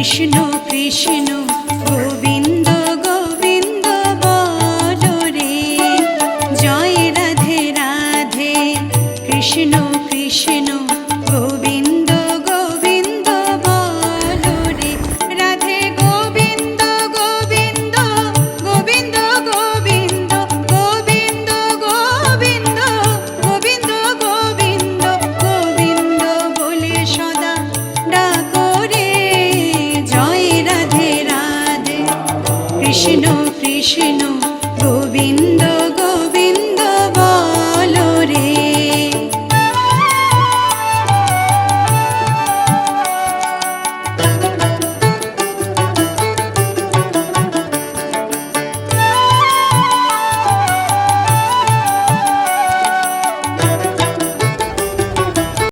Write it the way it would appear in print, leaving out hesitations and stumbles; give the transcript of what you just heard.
কৃষ্ণ কৃষ্ণ গোবিন্দ গোবিন্দ বলো রে, জয় রাধে রাধে। কৃষ্ণ কৃষ্ণ গোবিন্দ গোবিন্দ বলো রে, রাধে গোবিন্দ গোবিন্দ গোবিন্দ গোবিন্দ গোবিন্দ গোবিন্দ গোবিন্দ গোবিন্দ গোবিন্দ বলে সদা ডাকো রে, জয় রাধে রাধে। কৃষ্ণ কৃষ্ণ গোবিন্দ